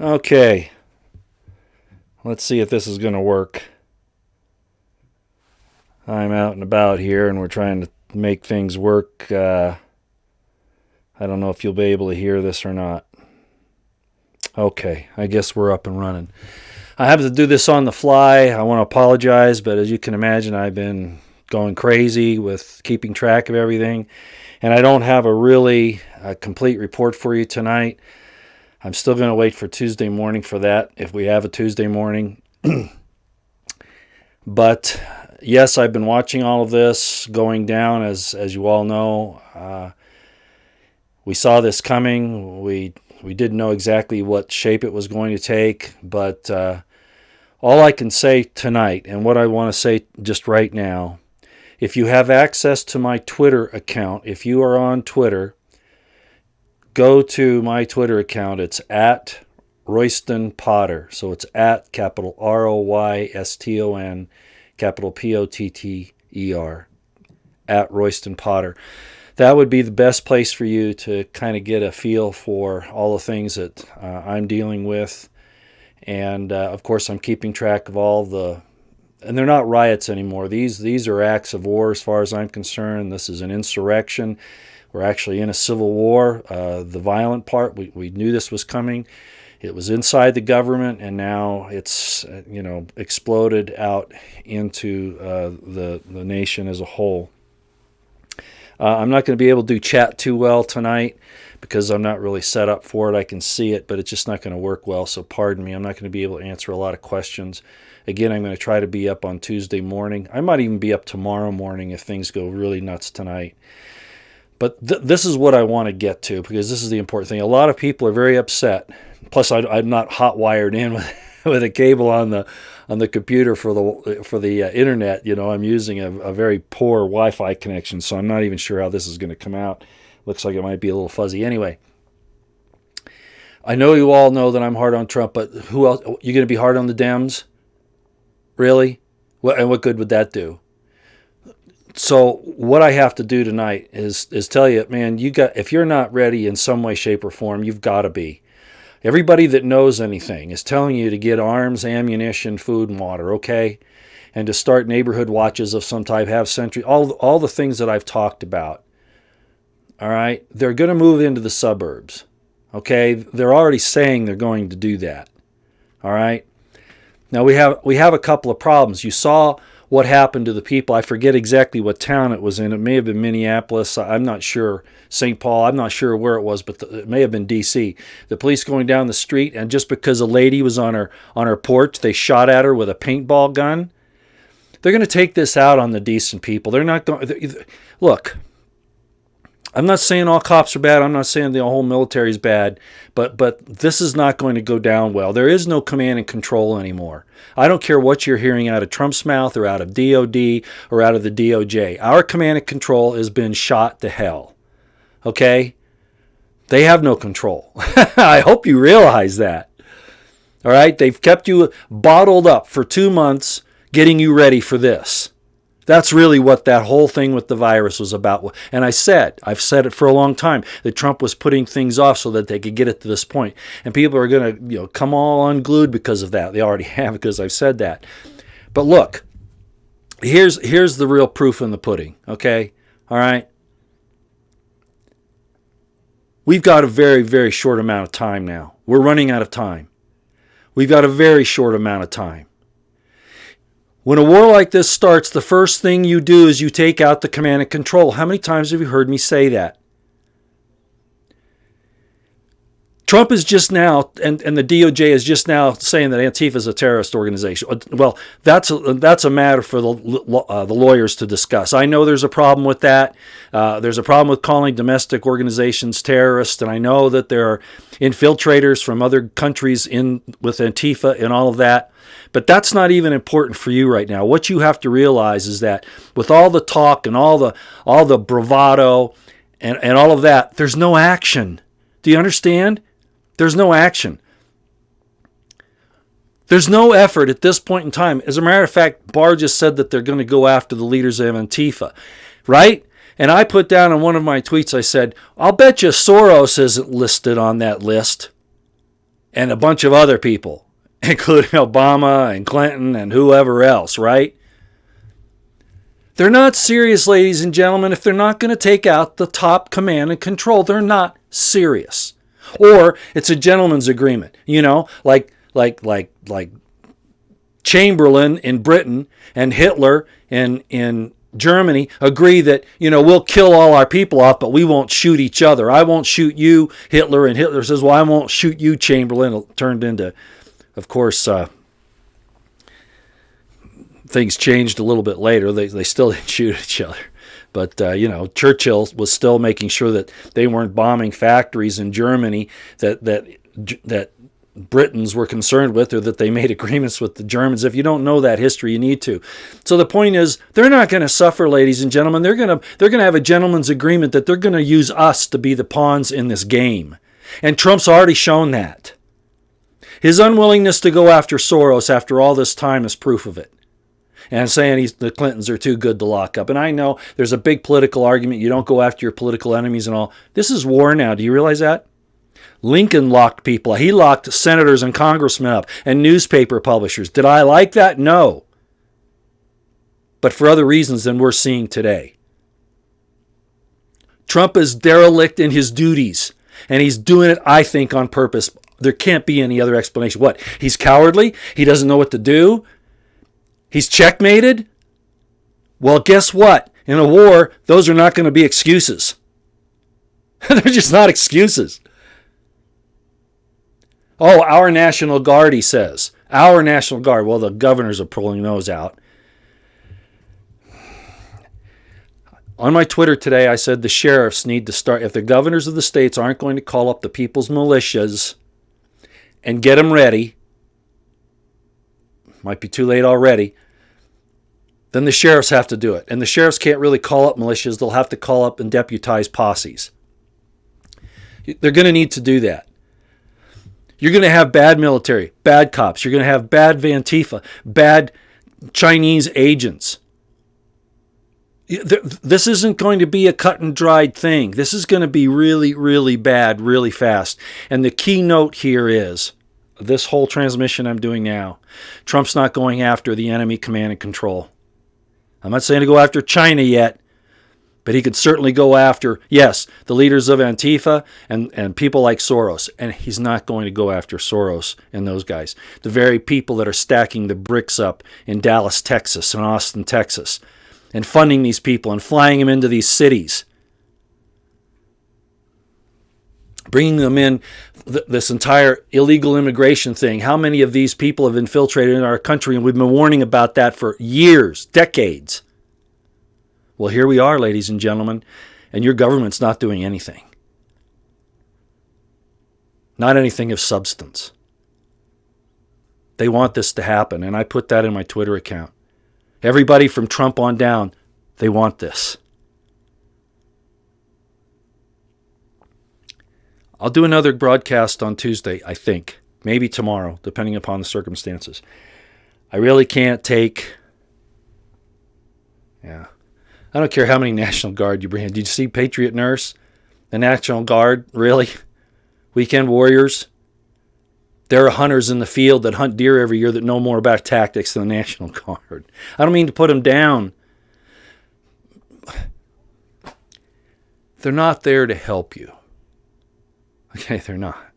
Okay, let's see if this is going to work. I'm out and about here and we're trying to make things work. I don't know if you'll be able to hear this or not. Okay, I guess we're up and running. I have to do this on the fly. I want to apologize, but as you can imagine, I've been going crazy with keeping track of everything, and I don't have a really complete report for you tonight. I'm still going to wait for Tuesday morning for that, if we have a Tuesday morning. But yes, I've been watching all of this going down, as you all know. We saw this coming. We didn't know exactly what shape it was going to take, but all I can say tonight, and what I want to say just right now, if you have access to my Twitter account, if you are on Twitter, go to my Twitter account. It's at Royston Potter. So it's at capital ROYSTON, capital POTTER, at Royston Potter. That would be the best place for you to kind of get a feel for all the things that I'm dealing with. And, of course, I'm keeping track of all the... And they're not riots anymore. These are acts of war as far as I'm concerned. This is an insurrection. We're actually in a civil war. The violent part, we knew this was coming. It was inside the government, and now it's exploded out into the nation as a whole. I'm not going to be able to do chat too well tonight because I'm not really set up for it. I can see it, but it's just not going to work well, so pardon me. I'm not going to be able to answer a lot of questions. Again, I'm going to try to be up on Tuesday morning. I might even be up tomorrow morning if things go really nuts tonight. But this is what I want to get to, because this is the important thing. A lot of people are very upset. Plus, I'm not hot wired in with a cable on the computer for the internet. I'm using a very poor Wi-Fi connection, so I'm not even sure how this is going to come out. Looks like it might be a little fuzzy. Anyway, I know you all know that I'm hard on Trump, but who else? You going to be hard on the Dems? Really? And what good would that do? So what I have to do tonight is tell you, man, if you're not ready in some way, shape, or form, you've got to be. Everybody that knows anything is telling you to get arms, ammunition, food, and water, okay? And to start neighborhood watches of some type, have sentry, all the things that I've talked about. All right? They're going to move into the suburbs, okay? They're already saying they're going to do that, all right? Now, we have a couple of problems. You saw what happened to the people. I forget exactly what town it was in. It may have been Minneapolis. I'm not sure. St. Paul. I'm not sure where it was, but it may have been D.C. The police going down the street, and just because a lady was on her porch, they shot at her with a paintball gun. They're going to take this out on the decent people. They're not going... Look, I'm not saying all cops are bad. I'm not saying the whole military is bad, but this is not going to go down well. There is no command and control anymore. I don't care what you're hearing out of Trump's mouth or out of DOD or out of the DOJ. Our command and control has been shot to hell. Okay? They have no control. I hope you realize that. All right? They've kept you bottled up for 2 months getting you ready for this. That's really what that whole thing with the virus was about. And I've said it for a long time, that Trump was putting things off so that they could get it to this point. And people are going to come all unglued because of that. They already have, because I've said that. But look, here's the real proof in the pudding, okay? All right? We've got a very, very short amount of time now. We're running out of time. We've got a very short amount of time. When a war like this starts, the first thing you do is you take out the command and control. How many times have you heard me say that? Trump is just now, and the DOJ is just now saying that Antifa is a terrorist organization. Well, that's a matter for the lawyers to discuss. I know there's a problem with that. There's a problem with calling domestic organizations terrorists, and I know that there are infiltrators from other countries in with Antifa and all of that. But that's not even important for you right now. What you have to realize is that with all the talk and all the bravado and all of that, there's no action. Do you understand? There's no action. There's no effort at this point in time. As a matter of fact, Barr just said that they're going to go after the leaders of Antifa, right? And I put down in one of my tweets, I said, I'll bet you Soros isn't listed on that list. and a bunch of other people, including Obama and Clinton and whoever else, right? They're not serious, ladies and gentlemen, if they're not going to take out the top command and control. They're not serious. Or it's a gentleman's agreement, like Chamberlain in Britain and Hitler in Germany agree that, we'll kill all our people off, but we won't shoot each other. I won't shoot you, Hitler. And Hitler says, well, I won't shoot you, Chamberlain. It turned into, of course, things changed a little bit later. They still didn't shoot each other. But, Churchill was still making sure that they weren't bombing factories in Germany that Britons were concerned with, or that they made agreements with the Germans. If you don't know that history, you need to. So the point is, they're not going to suffer, ladies and gentlemen. They're going to have a gentleman's agreement that they're going to use us to be the pawns in this game. And Trump's already shown that. His unwillingness to go after Soros after all this time is proof of it. And saying the Clintons are too good to lock up. And I know there's a big political argument. You don't go after your political enemies and all. This is war now. Do you realize that? Lincoln locked people. He locked senators and congressmen up and newspaper publishers. Did I like that? No. But for other reasons than we're seeing today. Trump is derelict in his duties. And he's doing it, I think, on purpose. There can't be any other explanation. What? He's cowardly? He doesn't know what to do? He's checkmated? Well, guess what? In a war, those are not going to be excuses. They're just not excuses. Oh, our National Guard, he says. Our National Guard. Well, the governors are pulling those out. On my Twitter today, I said the sheriffs need to start. If the governors of the states aren't going to call up the people's militias and get them ready, might be too late already, then the sheriffs have to do it. And the sheriffs can't really call up militias. They'll have to call up and deputize posses. They're going to need to do that. You're going to have bad military, bad cops. You're going to have bad Antifa, bad Chinese agents. This isn't going to be a cut and dried thing. This is going to be really, really bad, really fast. And the keynote here is, this whole transmission I'm doing now, Trump's not going after the enemy command and control. I'm not saying to go after China yet, but he could certainly go after, yes, the leaders of Antifa and people like Soros. And he's not going to go after Soros and those guys. The very people that are stacking the bricks up in Dallas, Texas, and Austin, Texas, and funding these people and flying them into these cities. Bringing them in, this entire illegal immigration thing. How many of these people have infiltrated in our country? And we've been warning about that for years, decades. Well, here we are, ladies and gentlemen, and your government's not doing anything. Not anything of substance. They want this to happen, and I put that in my Twitter account. Everybody from Trump on down, they want this. I'll do another broadcast on Tuesday, I think. Maybe tomorrow, depending upon the circumstances. I really can't take... I don't care how many National Guard you bring in. Did you see Patriot Nurse? The National Guard? Really? Weekend Warriors? There are hunters in the field that hunt deer every year that know more about tactics than the National Guard. I don't mean to put them down. They're not there to help you. Okay, they're not.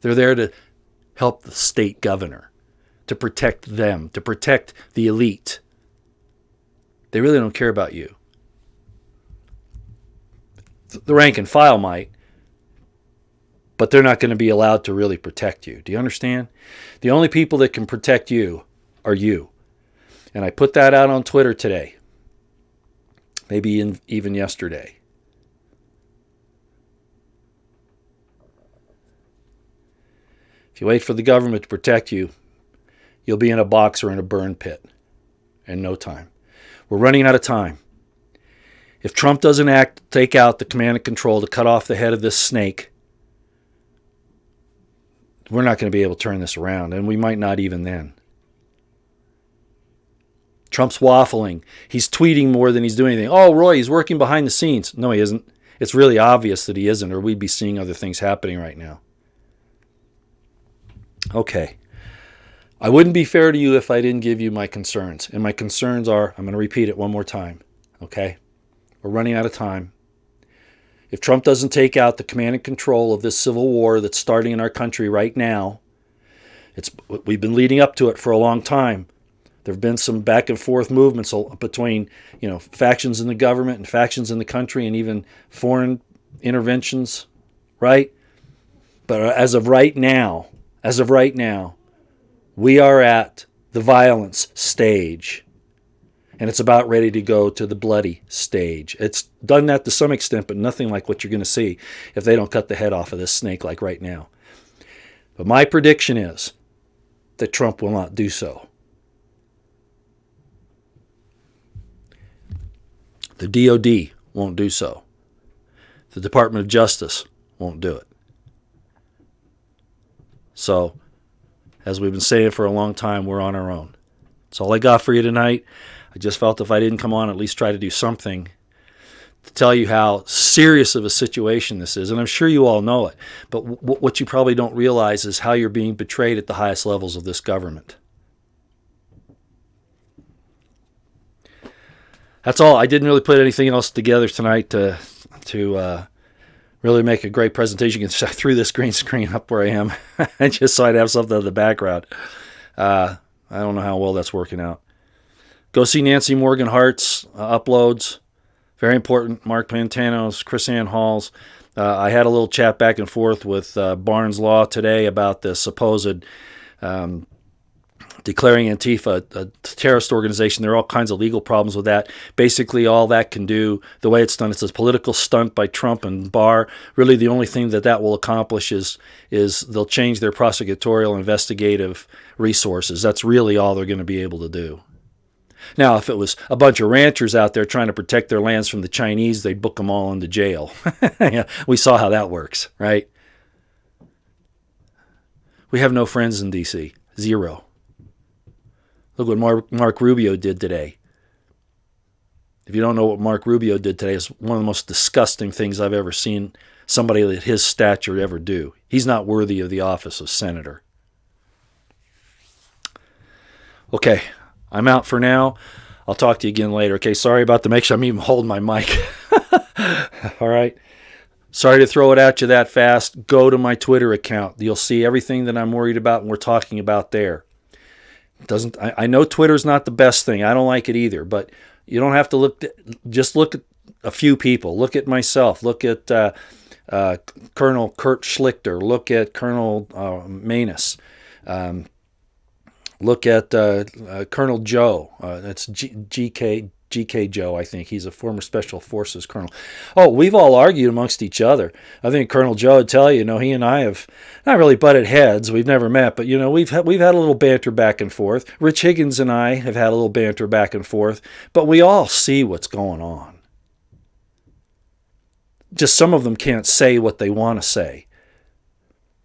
They're there to help the state governor, to protect them, to protect the elite. They really don't care about you. The rank and file might, but they're not going to be allowed to really protect you. Do you understand? The only people that can protect you are you. And I put that out on Twitter today. Maybe even yesterday. If you wait for the government to protect you, you'll be in a box or in a burn pit in no time. We're running out of time. If Trump doesn't act, take out the command and control to cut off the head of this snake, we're not going to be able to turn this around, and we might not even then. Trump's waffling. He's tweeting more than he's doing anything. Oh, Roy, he's working behind the scenes. No, he isn't. It's really obvious that he isn't, or we'd be seeing other things happening right now. Okay. I wouldn't be fair to you if I didn't give you my concerns. And my concerns are, I'm going to repeat it one more time. Okay? We're running out of time. If Trump doesn't take out the command and control of this civil war that's starting in our country right now, we've been leading up to it for a long time. There have been some back and forth movements between, factions in the government and factions in the country, and even foreign interventions, right? But as of right now, we are at the violence stage, and it's about ready to go to the bloody stage. It's done that to some extent, but nothing like what you're going to see if they don't cut the head off of this snake like right now. But my prediction is that Trump will not do so. The DOD won't do so. The Department of Justice won't do it. So, as we've been saying for a long time, we're on our own. That's all I got for you tonight. I just felt if I didn't come on, at least try to do something to tell you how serious of a situation this is. And I'm sure you all know it. But what you probably don't realize is how you're being betrayed at the highest levels of this government. That's all. I didn't really put anything else together tonight to really make a great presentation. I threw this green screen up where I am just so I'd have something in the background. I don't know how well that's working out. Go see Nancy Morgan Hart's uploads. Very important. Mark Pantano's, Chris Ann Hall's. I had a little chat back and forth with Barnes Law today about the supposed declaring Antifa a terrorist organization. There are all kinds of legal problems with that. Basically, all that can do, the way it's done, it's a political stunt by Trump and Barr. Really, the only thing that will accomplish is they'll change their prosecutorial investigative resources. That's really all they're going to be able to do. Now, if it was a bunch of ranchers out there trying to protect their lands from the Chinese, they'd book them all into jail. Yeah, we saw how that works, right? We have no friends in D.C. Zero. Look what Mark Rubio did today. If you don't know what Mark Rubio did today, it's one of the most disgusting things I've ever seen somebody at his stature ever do. He's not worthy of the office of senator. Okay, I'm out for now. I'll talk to you again later. Okay, sorry about the make sure I'm even holding my mic. All right. Sorry to throw it at you that fast. Go to my Twitter account. You'll see everything that I'm worried about and we're talking about there. I know Twitter's not the best thing. I don't like it either, but you don't have to just look at a few people. Look at myself. Look at Colonel Kurt Schlichter. Look at Colonel Manus. Look at Colonel Joe. That's GK Joe, I think. He's a former Special Forces colonel. Oh, we've all argued amongst each other. I think Colonel Joe would tell you, he and I have not really butted heads. We've never met, but, we've had a little banter back and forth. Rich Higgins and I have had a little banter back and forth, but we all see what's going on. Just some of them can't say what they want to say,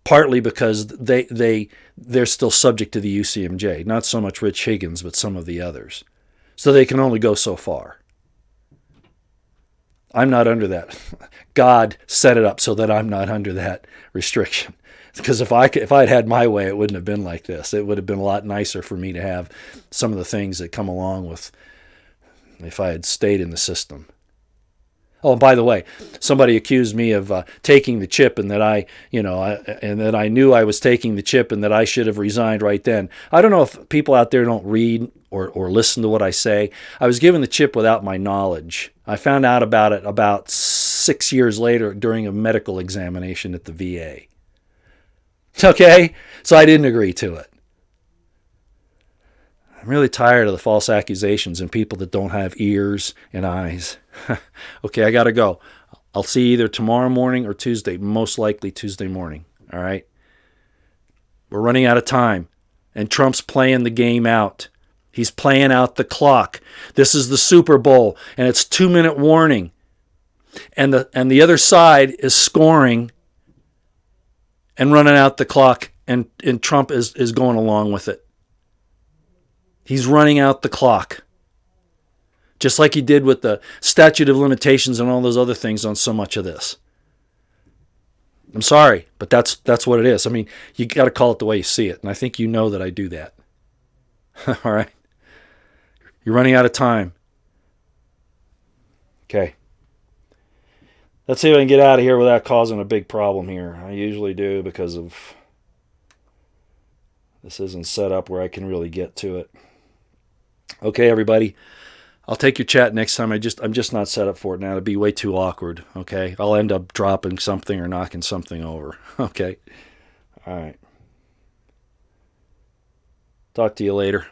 partly because they're still subject to the UCMJ. Not so much Rich Higgins, but some of the others. So they can only go so far. I'm not under that. God set it up so that I'm not under that restriction. Because if I'd had my way, it wouldn't have been like this. It would have been a lot nicer for me to have some of the things that come along with if I had stayed in the system. Oh, and by the way, somebody accused me of taking the chip, and that and that I knew I was taking the chip, and that I should have resigned right then. I don't know if people out there don't read or listen to what I say. I was given the chip without my knowledge. I found out about it about 6 years later during a medical examination at the VA. Okay, so I didn't agree to it. I'm really tired of the false accusations and people that don't have ears and eyes. Okay, I got to go. I'll see you either tomorrow morning or Tuesday, most likely Tuesday morning. All right? We're running out of time, and Trump's playing the game out. He's playing out the clock. This is the Super Bowl, and it's 2-minute warning. And the other side is scoring and running out the clock, and Trump is going along with it. He's running out the clock. Just like he did with the statute of limitations and all those other things on so much of this. I'm sorry, but that's what it is. I mean, you got to call it the way you see it, and I think you know that I do that. All right, you're running out of time. Okay, let's see if I can get out of here without causing a big problem here. I usually do because of this isn't set up where I can really get to it. Okay, everybody. I'll take your chat next time. I'm just not set up for it now. It'd be way too awkward. Okay, I'll end up dropping something or knocking something over. Okay, all right. Talk to you later.